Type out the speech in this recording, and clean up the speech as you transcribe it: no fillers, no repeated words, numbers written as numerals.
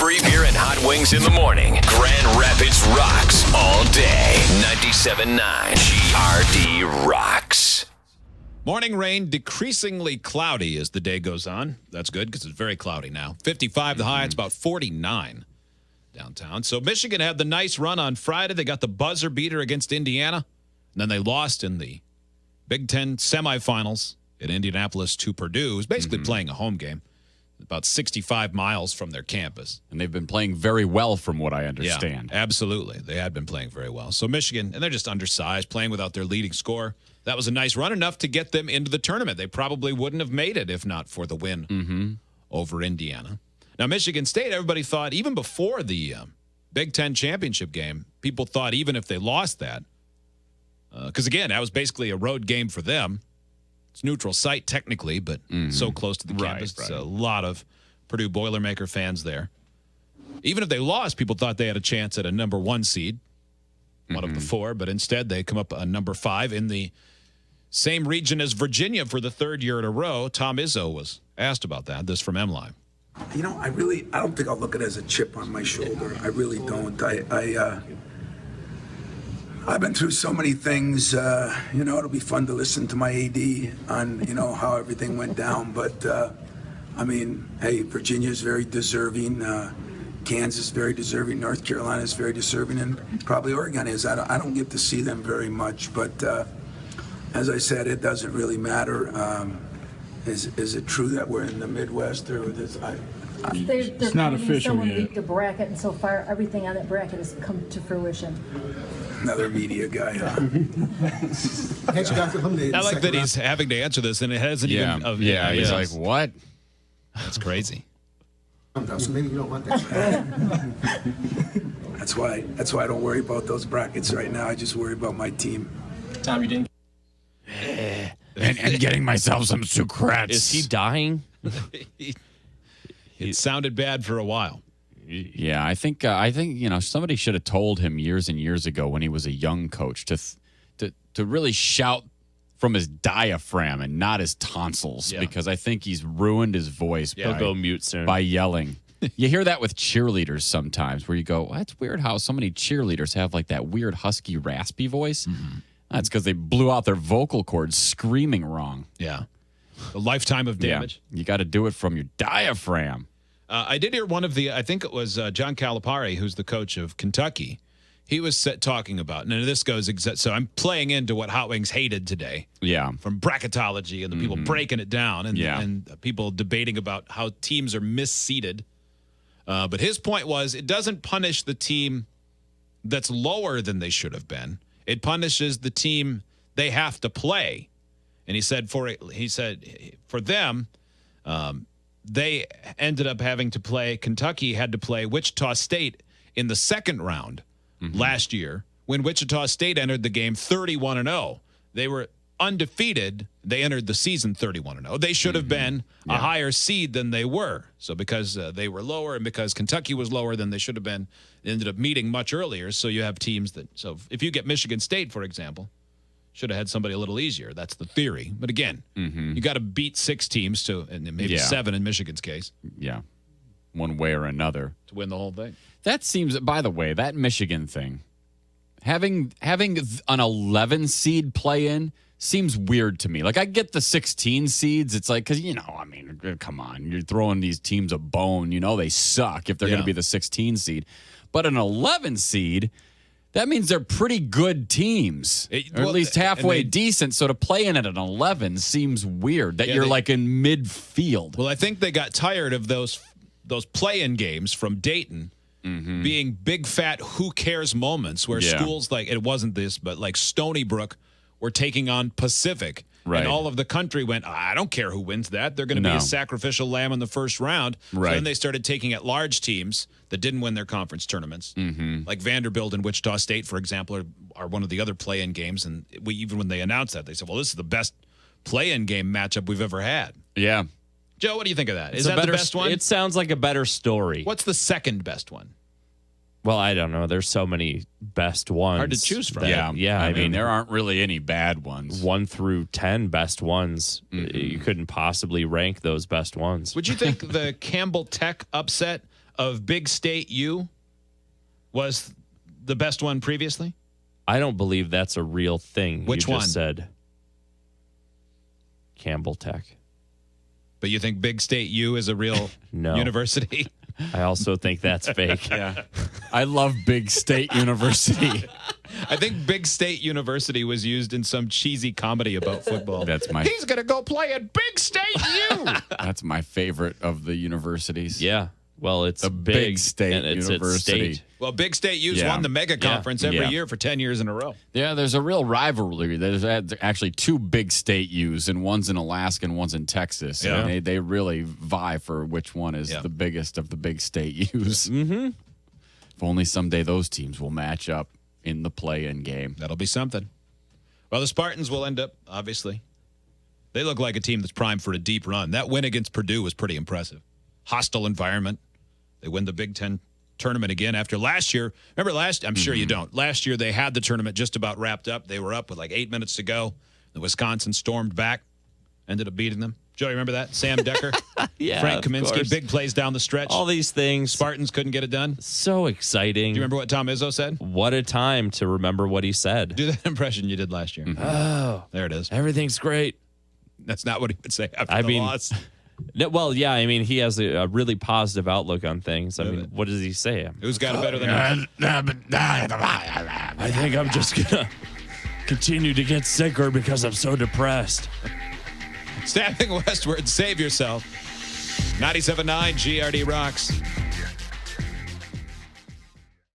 Free beer and hot wings in the morning. Grand Rapids rocks all day. 97.9 GRD rocks. Morning rain, decreasingly cloudy as the day goes on. That's good because it's very cloudy now. 55 the high. It's about 49 downtown. So Michigan had the nice run on Friday. They got the buzzer beater against Indiana. And then they lost in the Big Ten semifinals in Indianapolis to Purdue. It was basically playing a home game. About 65 miles from their campus. And they've been playing very well from what I understand. Yeah, absolutely. They had been playing very well. So Michigan, and they're just undersized, playing without their leading scorer. That was a nice run, enough to get them into the tournament. They probably wouldn't have made it if not for the win over Indiana. Now, Michigan State, everybody thought, even before the Big Ten championship game, people thought even if they lost that, because, again, that was basically a road game for them. It's neutral site technically, but so close to the campus. Right. So a lot of Purdue Boilermaker fans there. Even if they lost, people thought they had a chance at a number 1 seed, one of the 4, but instead they come up a number 5 in the same region as Virginia for the 3rd year in a row. Tom Izzo was asked about that. This from MLive. You know, I don't think I'll look at it as a chip on my shoulder. I really don't. I've been through so many things. It'll be fun to listen to my AD on, how everything went down. But, hey, Virginia's very deserving. Kansas very deserving. North Carolina's very deserving. And probably Oregon is. I don't get to see them very much. But as I said, it doesn't really matter. Is it true that we're in the Midwest? Or It's not official yet. Leaked a bracket, and so far everything on that bracket has come to fruition. Another media guy, huh? I like that he's having to answer this, and it hasn't even. He's like, what? That's crazy. So maybe you don't want that. That's why I don't worry about those brackets right now. I just worry about my team. Tom, you didn't. and getting myself some sucrets. Is he dying? It sounded bad for a while. Yeah, I think somebody should have told him years and years ago when he was a young coach to really shout from his diaphragm and not his tonsils, because I think he's ruined his voice. He'll go mute soon by yelling. You hear that with cheerleaders sometimes, where you go, well, "That's weird how so many cheerleaders have like that weird husky raspy voice." That's because they blew out their vocal cords screaming wrong. Yeah, a lifetime of damage. Yeah. You got to do it from your diaphragm. I did hear one of I think it was John Calipari, who's the coach of Kentucky. He was talking about, and this goes, so I'm playing into what Hot Wings hated today. Yeah. From bracketology and the people breaking it down and people debating about how teams are misseeded. But his point was it doesn't punish the team that's lower than they should have been. It punishes the team they have to play. And he said for them, they ended up having to play, Kentucky had to play Wichita State in the second round last year when Wichita State entered the game 31-0. They were undefeated. They entered the season 31-0. They should have been a higher seed than they were. So because they were lower and because Kentucky was lower than they should have been, they ended up meeting much earlier. So you have teams so if you get Michigan State, for example, should have had somebody a little easier. That's the theory. But again, you got to beat 6 teams and maybe 7 in Michigan's case. Yeah, one way or another. To win the whole thing. That seems, by the way, that Michigan thing, having an 11 seed play in seems weird to me. Like, I get the 16 seeds. It's like, because, come on. You're throwing these teams a bone. They suck if they're going to be the 16 seed. But an 11 seed, that means they're pretty good teams, or at least halfway decent. So to play in at an 11 seems weird that you're like in midfield. Well, I think they got tired of those play-in games from Dayton being big, fat, who cares moments where schools like, it wasn't this, but like Stony Brook were taking on Pacific. Right. And all of the country went, I don't care who wins that. They're going to be a sacrificial lamb in the first round. Right. So then they started taking at large teams that didn't win their conference tournaments. Like Vanderbilt and Wichita State, for example, are one of the other play-in games. And even when they announced that, they said, well, this is the best play-in game matchup we've ever had. Yeah. Joe, what do you think of that? Is that the best one? It sounds like a better story. What's the second best one? Well, I don't know. There's so many best ones. Hard to choose from. Yeah. I mean, there aren't really any bad ones. 1 through 10 best ones. You couldn't possibly rank those best ones. Would you think the Campbell Tech upset? of Big State U was the best one previously? I don't believe that's a real thing. Which you one? Just said Campbell Tech. But you think Big State U is a real No. university? I also think that's fake. Yeah. I love Big State University. I think Big State University was used in some cheesy comedy about football. He's going to go play at Big State U. That's my favorite of the universities. Yeah. Well, it's the Big State and it's University. State. Well, Big State U's won the mega conference every year for 10 years in a row. Yeah, there's a real rivalry. There's actually 2 Big State U's, and one's in Alaska and one's in Texas. Yeah. And they really vie for which one is the biggest of the Big State U's. Mm-hmm. If only someday those teams will match up in the play-in game. That'll be something. Well, the Spartans will end up, obviously. They look like a team that's primed for a deep run. That win against Purdue was pretty impressive. Hostile environment. They win the Big Ten tournament again after last year. Remember I'm sure you don't. Last year, they had the tournament just about wrapped up. They were up with like 8 minutes to go. The Wisconsin stormed back, ended up beating them. Joey, remember that? Sam Decker, Frank Kaminsky, big plays down the stretch. All these things. Spartans couldn't get it done. So exciting. Do you remember what Tom Izzo said? What a time to remember what he said. Do that impression you did last year. Oh. There it is. Everything's great. That's not what he would say after the loss. No, well, yeah, I mean, he has a really positive outlook on things. I mean, what does he say? Who's got it better than us? I think I'm just going to continue to get sicker because I'm so depressed. Stabbing westward, save yourself. 97.9 GRD Rocks.